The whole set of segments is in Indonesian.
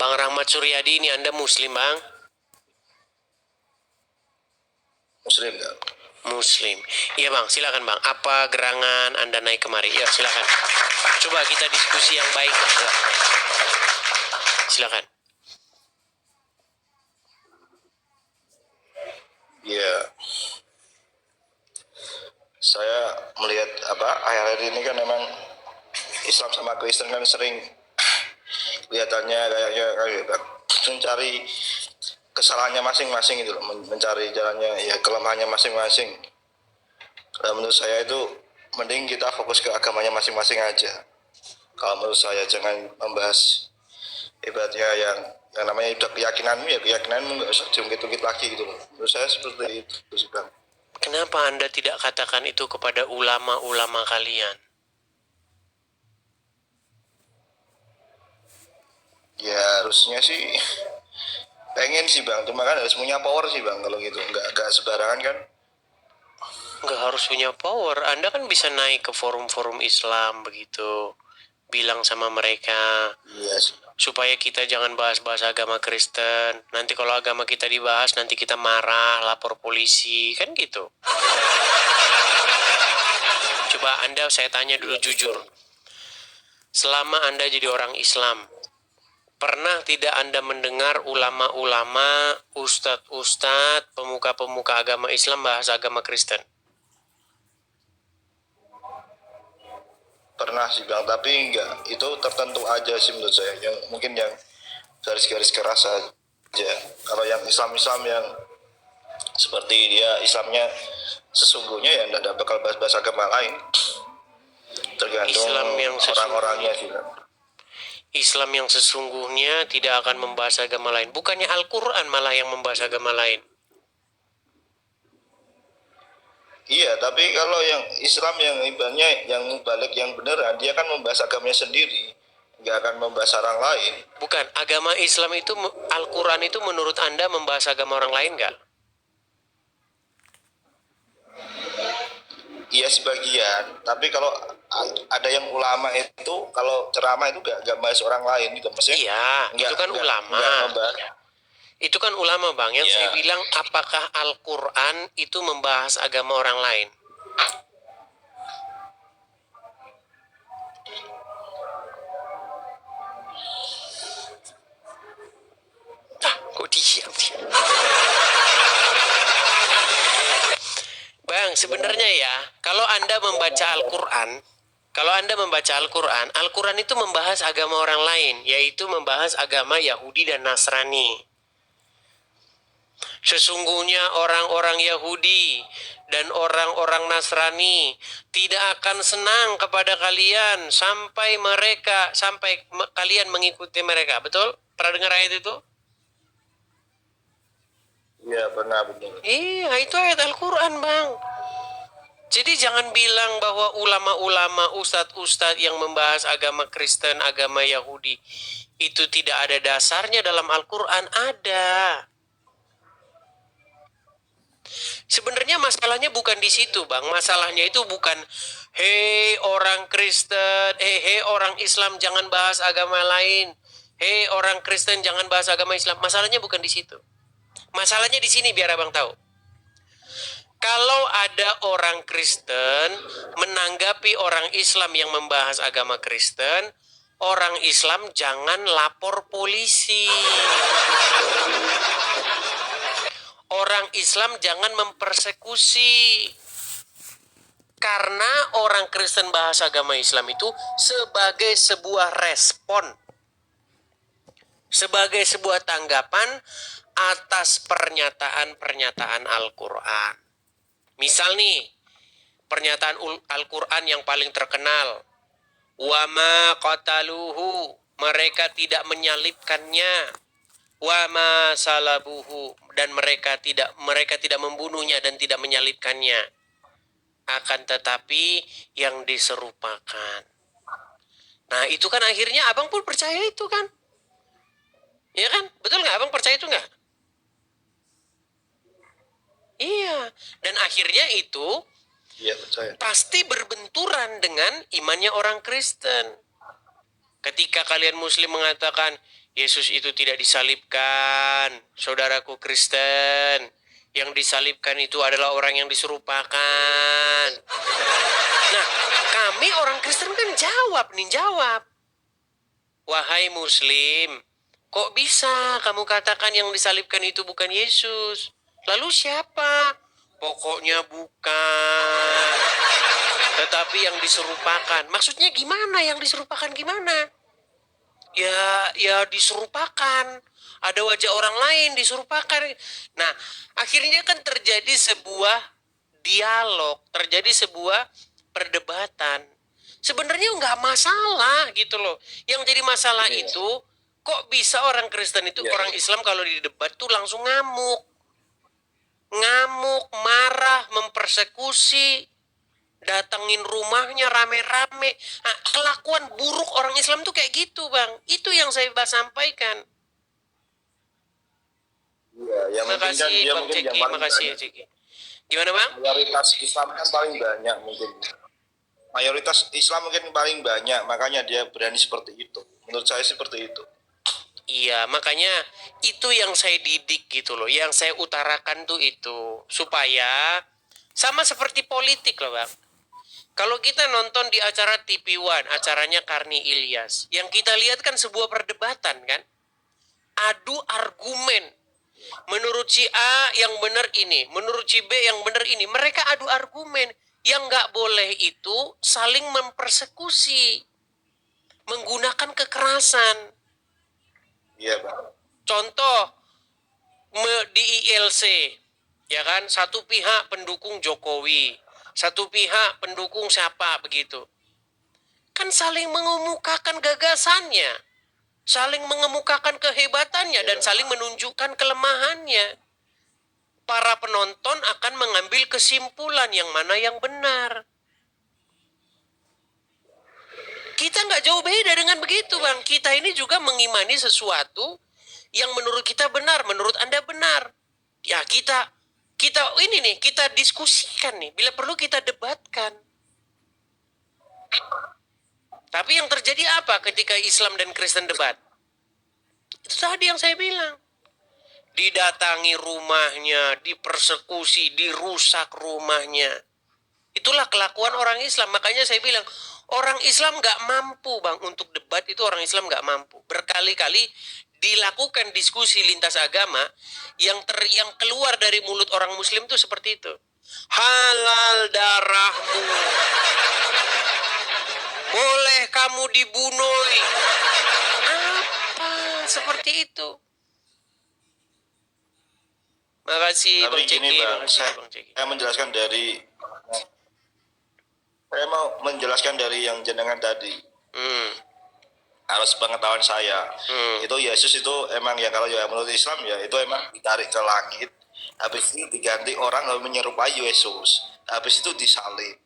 Bang Rahmat Suryadi, ini Anda Muslim, Bang? Muslim nggak? Muslim. Iya, Bang, silakan, Bang. Apa gerangan Anda naik kemari? Ya, silakan. Coba kita diskusi yang baik. Silakan. Ya, saya melihat akhir-akhir ini kan memang Islam sama Kristen kan sering kelihatannya kayak mencari kesalahannya masing-masing itu loh, mencari jalannya ya kelemahannya masing-masing. Dan menurut saya itu mending kita fokus ke agamanya masing-masing aja. Kalau menurut saya jangan membahas ibaratnya yang namanya udah keyakinanmu ya keyakinanmu, nggak usah diungkit-ungkit lagi gitu loh. Menurut saya seperti itu sih, Bang. Kenapa Anda tidak katakan itu kepada ulama-ulama kalian? Ya harusnya sih pengen sih, Bang, cuma kan harus punya power sih, Bang, kalau gitu nggak sebarangan kan. Nggak harus punya power. Anda kan bisa naik ke forum-forum Islam begitu, bilang sama mereka, Yes. supaya kita jangan bahas-bahas agama Kristen. Nanti kalau agama kita dibahas, nanti kita marah, lapor polisi, kan gitu. Coba Anda, saya tanya dulu jujur. Selama Anda jadi orang Islam, pernah tidak Anda mendengar ulama-ulama, ustadz-ustadz, pemuka-pemuka agama Islam bahas agama Kristen? Pernah sih, Bang, tapi enggak, itu tertentu aja sih menurut saya, yang mungkin yang garis-garis keras aja. Kalau yang Islam-Islam yang seperti dia Islamnya sesungguhnya ya enggak bakal bahas-bahas agama lain, tergantung Islam yang orang-orangnya sih, Bang. Islam yang sesungguhnya tidak akan membahas agama lain. Bukannya Al-Quran malah yang membahas agama lain. Iya, tapi kalau yang Islam yang ibaratnya yang balik yang beneran, dia kan membahas agamanya sendiri, nggak akan membahas orang lain. Bukan, agama Islam itu, Al-Quran itu menurut Anda membahas agama orang lain nggak? Iya sebagian, tapi kalau ada yang ulama itu kalau ceramah itu nggak bahas orang lain gitu, maksudnya. Iya, itu kan ulama. Itu kan ulama, Bang. Yang saya bilang, apakah Al-Quran itu membahas agama orang lain? Kok diam sih? Bang, sebenarnya ya, kalau Anda membaca Al-Quran, Al-Quran itu membahas agama orang lain, yaitu membahas agama Yahudi dan Nasrani. Sesungguhnya orang-orang Yahudi dan orang-orang Nasrani tidak akan senang kepada kalian sampai kalian mengikuti mereka. Betul? Pernah dengar ayat itu? Iya, pernah, betul. Iya, itu ayat Al-Quran, Bang. Jadi jangan bilang bahwa ulama-ulama, ustadz-ustadz yang membahas agama Kristen, agama Yahudi, itu tidak ada dasarnya dalam Al-Quran. Ada. Sebenarnya masalahnya bukan di situ, Bang. Masalahnya itu bukan, hei orang Kristen, hei orang Islam jangan bahas agama lain. Hei orang Kristen jangan bahas agama Islam. Masalahnya bukan di situ. Masalahnya di sini biar Abang tahu. Kalau ada orang Kristen menanggapi orang Islam yang membahas agama Kristen, orang Islam jangan lapor polisi. Orang Islam jangan mempersekusi. Karena orang Kristen bahas agama Islam itu sebagai sebuah respon, sebagai sebuah tanggapan atas pernyataan-pernyataan Al-Quran. Misal nih, pernyataan Al-Quran yang paling terkenal, wa ma qataluhu, mereka tidak menyalibkannya, wa ma salabuhu, dan mereka tidak membunuhnya dan tidak menyalibkannya, akan tetapi yang diserupakan. Nah, itu kan akhirnya Abang pun percaya itu kan? Iya kan? Betul nggak? Abang percaya itu nggak? Iya, dan akhirnya itu pasti berbenturan dengan imannya orang Kristen. Ketika kalian Muslim mengatakan, Yesus itu tidak disalibkan, saudaraku Kristen. Yang disalibkan itu adalah orang yang diserupakan. Nah, kami orang Kristen kan jawab. Wahai Muslim, kok bisa kamu katakan yang disalibkan itu bukan Yesus? Lalu siapa? Pokoknya bukan. Tetapi yang diserupakan. Maksudnya gimana yang diserupakan gimana? Ya diserupakan. Ada wajah orang lain diserupakan. Nah, akhirnya kan terjadi sebuah dialog, terjadi sebuah perdebatan. Sebenarnya nggak masalah gitu loh. Yang jadi masalah itu, kok bisa orang Kristen itu, orang Islam kalau di debat tuh langsung ngamuk. Ngamuk, marah, mempersekusi, datengin rumahnya rame-rame. Nah, kelakuan buruk orang Islam tuh kayak gitu, Bang. Itu yang saya sampaikan. Iya, yang mungkin kan dia Bang mungkin Ceki, yang paling makasih banyak. Ceki. Gimana, Bang? Mayoritas Islam kan paling banyak mungkin. Mayoritas Islam mungkin paling banyak, makanya dia berani seperti itu. Menurut saya seperti itu. Iya, makanya itu yang saya didik gitu loh. Yang saya utarakan tuh itu. Supaya sama seperti politik loh, Bang. Kalau kita nonton di acara TV One, acaranya Karni Ilyas, yang kita lihat kan sebuah perdebatan kan? Adu argumen. Menurut si A yang benar ini, menurut si B yang benar ini. Mereka adu argumen. Yang nggak boleh itu saling mempersekusi. Menggunakan kekerasan. Iya, Pak. Contoh, di ILC, ya kan? Satu pihak pendukung Jokowi, satu pihak pendukung siapa begitu. Kan saling mengemukakan gagasannya, saling mengemukakan kehebatannya, dan saling menunjukkan kelemahannya. Para penonton akan mengambil kesimpulan yang mana yang benar. Kita nggak jauh beda dengan begitu, Bang. Kita ini juga mengimani sesuatu yang menurut kita benar, menurut Anda benar. Ya kita ini nih, kita diskusikan nih. Bila perlu kita debatkan. Tapi yang terjadi apa ketika Islam dan Kristen debat? Itu tadi yang saya bilang. Didatangi rumahnya, dipersekusi, dirusak rumahnya. Itulah kelakuan orang Islam. Makanya saya bilang, orang Islam nggak mampu, Bang, untuk debat itu orang Islam nggak mampu. Berkali-kali dilakukan diskusi lintas agama yang keluar dari mulut orang Muslim itu seperti itu. Halal darahmu. Boleh kamu dibunuh. Apa seperti itu? Makasih Tapi Bang gini, Ceki. Bang, Makasih saya Bang Ceki. menjelaskan dari saya mau menjelaskan dari yang jenengan tadi. Atas pengetahuan saya, itu Yesus itu emang ya kalau ya menurut Islam ya itu emang ditarik ke langit, habis itu diganti orang lalu menyerupai Yesus, habis itu disalib.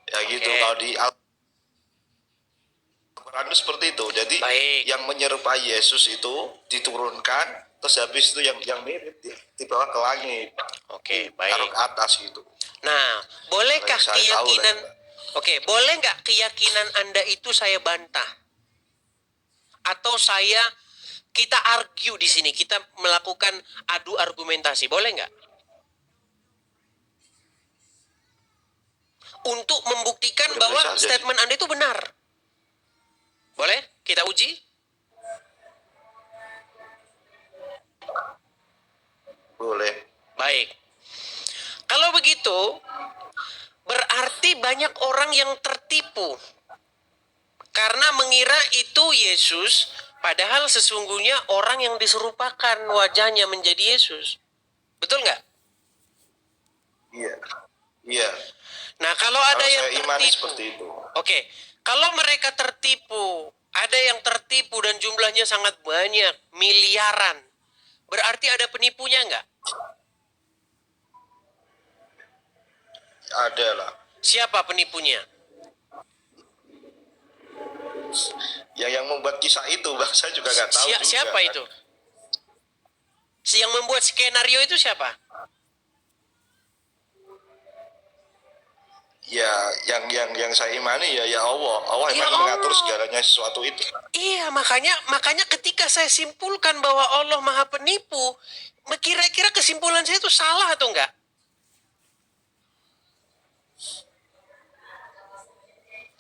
Ya gitu. Kalau di Al-Quran itu seperti itu. Jadi Baik. yang menyerupai Yesus itu diturunkan, terus habis itu yang mirip dibawa ke langit. Oke, Taruh baik. ke atas gitu. Nah, bolehkah Saya tahu lah keyakinan, ya. oke, boleh nggak keyakinan Anda itu saya bantah? Atau kita argue di sini, kita melakukan adu argumentasi, boleh nggak? Untuk membuktikan Boleh bahwa saja sih. statement Anda itu benar. Boleh? Kita uji? Boleh. Baik. Kalau begitu, berarti banyak orang yang tertipu. Karena mengira itu Yesus, padahal sesungguhnya orang yang diserupakan wajahnya menjadi Yesus. Betul nggak? Iya. Iya. Nah, kalau ada Kalau yang saya imani tertipu. seperti itu. Oke, kalau mereka tertipu, ada yang tertipu dan jumlahnya sangat banyak, miliaran. Berarti ada penipunya nggak? Ada lah. Siapa penipunya? Yang membuat kisah itu, Bang, saya juga nggak tahu juga. Siapa itu? Yang membuat skenario itu siapa? Ya, yang saya imani ya Allah. Allah Ya emang yang mengatur Allah. segalanya sesuatu itu. Iya, makanya ketika saya simpulkan bahwa Allah Maha Penipu, kira-kira kesimpulan saya itu salah atau enggak?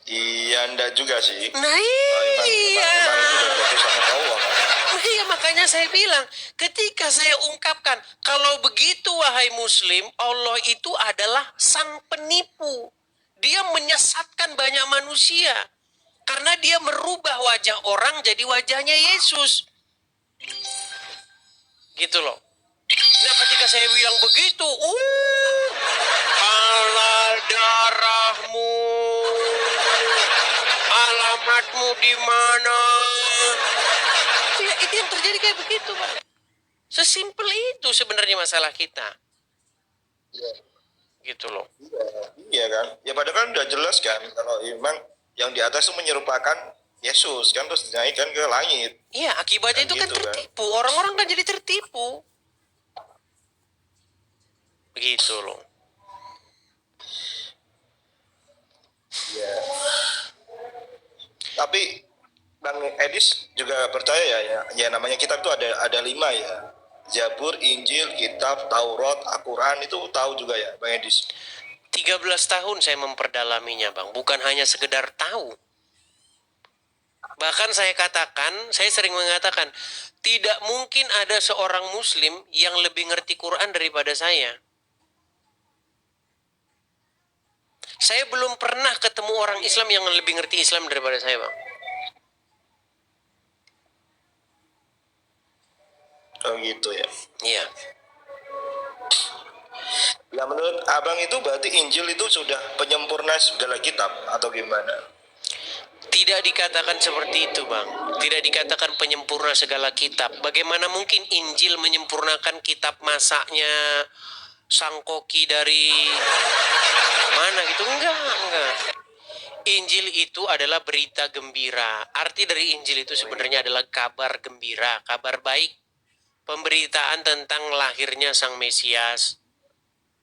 Iya, enggak juga sih. Nah Emang itu udah iya. keputusan Allah kan. Nah, iya, makanya saya bilang, ketika saya ungkapkan, kalau begitu wahai muslim, Allah itu adalah sang penipu. Dia menyesatkan banyak manusia. Karena dia merubah wajah orang jadi wajahnya Yesus. Gitu loh. Nah, ketika saya bilang begitu, halal darahmu, alamatmu di mana? Itu yang terjadi kayak begitu, Pak. Sesimpel itu sebenarnya masalah kita. Iya. Gitu loh. Iya kan. Ya padahal kan udah jelas kan kalau memang yang di atas itu menyerupakan Yesus kan, terus dinaikkan ke langit. Iya, akibatnya Kan itu kan gitu kan. tertipu. Orang-orang kan jadi tertipu. Begitu loh. Iya. Tapi Bang Edis juga percaya ya namanya kitab itu ada 5 ya. Zabur, Injil, Kitab, Taurat, Al-Quran, itu tahu juga ya Bang Edis? 13 tahun saya memperdalaminya, Bang. Bukan hanya sekedar tahu. Bahkan saya sering mengatakan, tidak mungkin ada seorang muslim yang lebih ngerti Quran daripada saya. Saya belum pernah ketemu orang Islam yang lebih ngerti Islam daripada saya, Bang. Oh gitu ya. Iya. Ya menurut Abang itu berarti Injil itu sudah penyempurna segala kitab atau gimana? Tidak dikatakan seperti itu, Bang. Tidak dikatakan penyempurna segala kitab. Bagaimana mungkin Injil menyempurnakan kitab masaknya sang koki dari mana gitu? Enggak. Injil itu adalah berita gembira. Arti dari Injil itu sebenarnya adalah kabar gembira, kabar baik. Pemberitaan tentang lahirnya sang Mesias.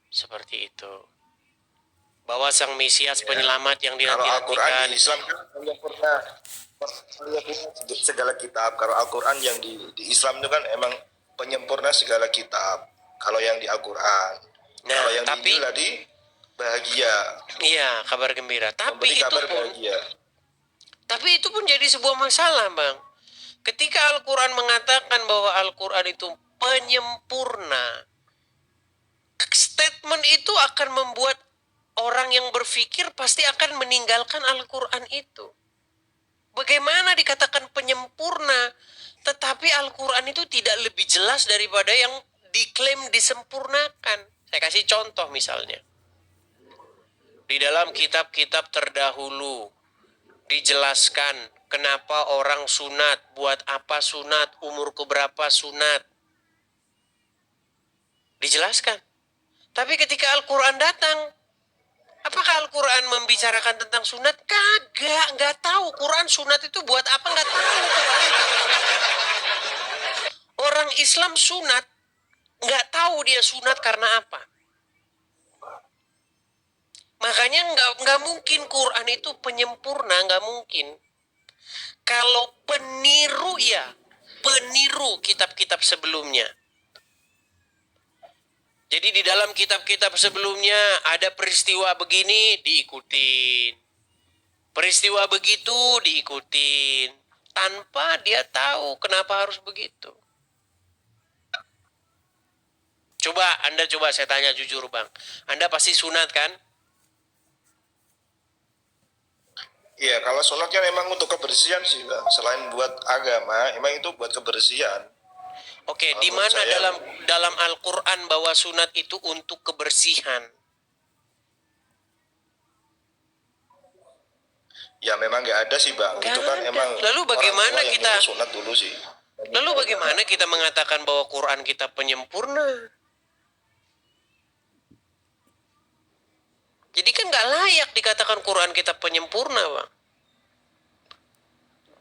Seperti itu. Bahwa sang Mesias penyelamat yang Kalau Al-Quran dinanti-nantikan. di Islam kan penyempurna segala kitab. Kalau Al-Quran yang di Islam itu kan emang penyempurna segala kitab. Kalau yang di Al-Quran. Nah, kalau yang tapi di Injil tadi bahagia. iya, kabar gembira. Memberi kabar bahagia. Tapi itu pun jadi sebuah masalah, Bang. Ketika Al-Quran mengatakan bahwa Al-Quran itu penyempurna, statement itu akan membuat orang yang berpikir pasti akan meninggalkan Al-Quran itu. Bagaimana dikatakan penyempurna, tetapi Al-Quran itu tidak lebih jelas daripada yang diklaim disempurnakan. Saya kasih contoh misalnya. Di dalam kitab-kitab terdahulu dijelaskan kenapa orang sunat, buat apa sunat, umur keberapa sunat. Dijelaskan. Tapi ketika Al-Quran datang, apakah Al-Quran membicarakan tentang sunat? Kagak, nggak tahu. Quran sunat itu buat apa, nggak tahu. Orang Islam sunat, nggak tahu dia sunat karena apa. Makanya nggak mungkin Quran itu penyempurna, nggak mungkin. Kalau peniru ya, peniru kitab-kitab sebelumnya. Jadi di dalam kitab-kitab sebelumnya ada peristiwa begini diikutin. Peristiwa begitu diikutin. Tanpa dia tahu kenapa harus begitu. Anda coba saya tanya jujur, Bang. Anda pasti sunat kan? Iya, kalau sholat kan emang untuk kebersihan sih, Bang. Selain buat agama, emang itu buat kebersihan. Oke, di mana dalam Al-Quran bahwa sunat itu untuk kebersihan? Ya memang nggak ada sih, Bang. Gak itu kan ada. emang Lalu bagaimana orang tua yang kita nyuruh sunat dulu sih. Lalu bagaimana kita mengatakan bahwa Quran kita penyempurna? Jadi kan nggak layak dikatakan Quran kita penyempurna, Bang.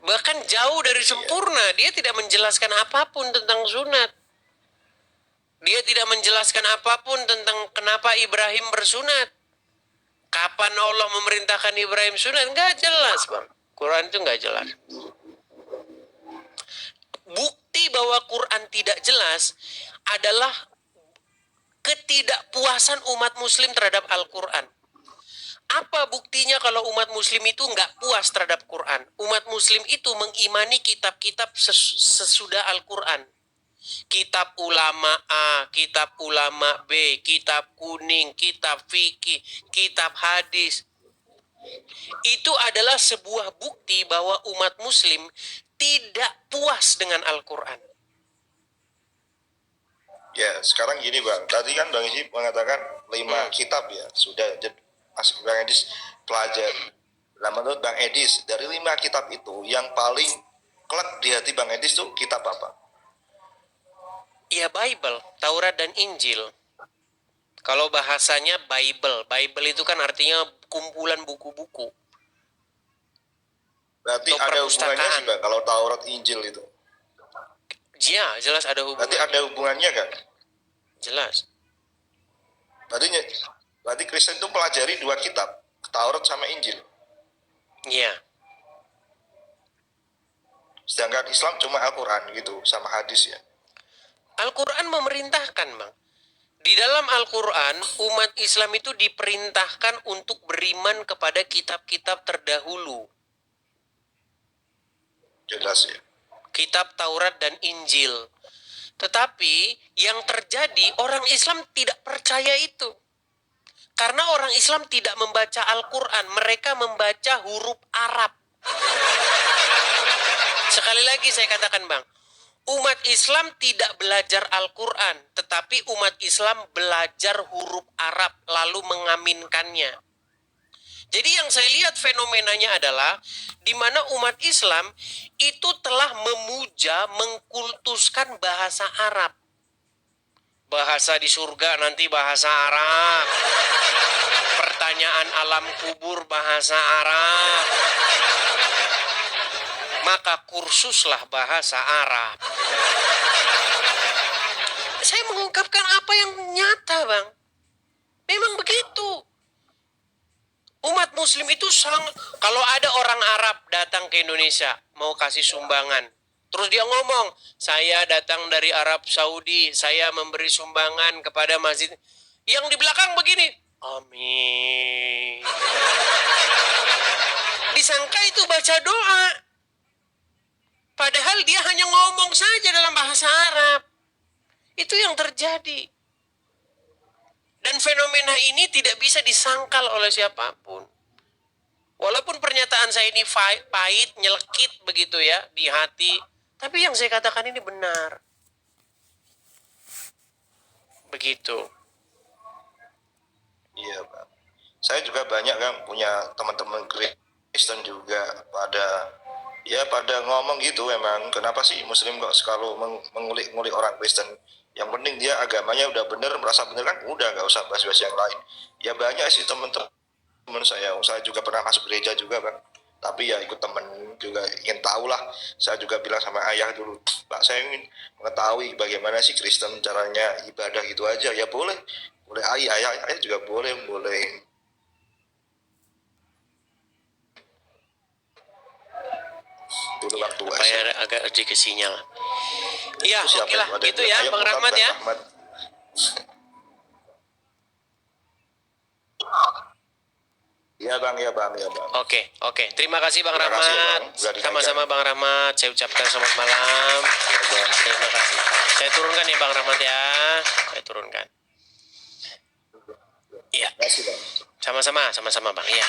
Bahkan jauh dari sempurna, dia tidak menjelaskan apapun tentang sunat. Dia tidak menjelaskan apapun tentang kenapa Ibrahim bersunat. Kapan Allah memerintahkan Ibrahim sunat? Nggak jelas, Bang. Quran itu nggak jelas. Bukti bahwa Quran tidak jelas adalah ketidakpuasan umat muslim terhadap Al-Quran. Apa buktinya kalau umat muslim itu nggak puas terhadap Quran? Umat muslim itu mengimani kitab-kitab sesudah Al-Quran. Kitab ulama A, kitab ulama B, kitab kuning, kitab fikih, kitab hadis. Itu adalah sebuah bukti bahwa umat muslim tidak puas dengan Al-Quran. Ya, sekarang gini Bang, tadi kan Bang Isi mengatakan 5 kitab ya, sudah Mas Bang Edis pelajari. Nah menurut Bang Edis, dari 5 kitab itu yang paling klek di hati Bang Edis tuh kitab apa? Ya Bible, Taurat dan Injil. Kalau bahasanya Bible, Bible itu kan artinya kumpulan buku-buku. Berarti Atau ada hubungannya perpustakaan. sih Bang, kalau Taurat Injil itu. Ya, jelas ada hubungan. Berarti ada hubungannya kan? Jelas. Berarti Kristen itu pelajari 2 kitab, Taurat sama Injil. Ya. Sedangkan Islam cuma Al-Quran gitu, sama hadis ya. Al-Quran memerintahkan, Bang. Di dalam Al-Quran, umat Islam itu diperintahkan untuk beriman kepada kitab-kitab terdahulu. Jelas ya. Kitab Taurat dan Injil. Tetapi yang terjadi, orang Islam tidak percaya itu. Karena orang Islam tidak membaca Al-Quran, mereka membaca huruf Arab. Sekali lagi saya katakan, Bang, umat Islam tidak belajar Al-Quran, tetapi umat Islam belajar huruf Arab lalu mengaminkannya. Jadi yang saya lihat fenomenanya adalah di mana umat Islam itu telah memuja, mengkultuskan bahasa Arab. Bahasa di surga nanti bahasa Arab. Pertanyaan alam kubur bahasa Arab. Maka kursuslah bahasa Arab. Saya mengungkapkan apa yang nyata, Bang. Memang begitu. Umat muslim itu kalau ada orang Arab datang ke Indonesia mau kasih sumbangan, terus dia ngomong, saya datang dari Arab Saudi, saya memberi sumbangan kepada masjid. Yang di belakang begini, amin. Disangka itu baca doa. Padahal dia hanya ngomong saja dalam bahasa Arab. Itu yang terjadi. Dan fenomena ini tidak bisa disangkal oleh siapapun. Walaupun pernyataan saya ini pahit, nyelekit begitu ya di hati. Tapi yang saya katakan ini benar. Begitu. Iya Pak. Saya juga banyak kan punya teman-teman Kristen juga pada ngomong gitu memang. Kenapa sih Muslim kok selalu mengulik-ngulik orang Kristen? Yang penting dia agamanya udah bener, merasa bener kan udah, nggak usah bahas-bahas yang lain. Ya banyak sih teman-teman saya juga pernah masuk gereja juga Bang, tapi ya ikut temen juga ingin tahu lah. Saya juga bilang sama ayah dulu, Pak saya ingin mengetahui bagaimana sih Kristen caranya ibadah gitu aja. Ya boleh ayah juga boleh dulu waktu Supaya agak sedikit sinyal. Ya, oke lah, gitu ya, Ayo, Bang Rahmat ya. Iya bang. Oke. Terima kasih Bang Terima kasih, Rahmat. Bang. Sama-sama Bang Rahmat. Saya ucapkan selamat malam. Terima kasih. Saya turunkan ya Bang Rahmat ya. Saya turunkan. Iya. Terima kasih bang. Sama-sama Bang. Iya.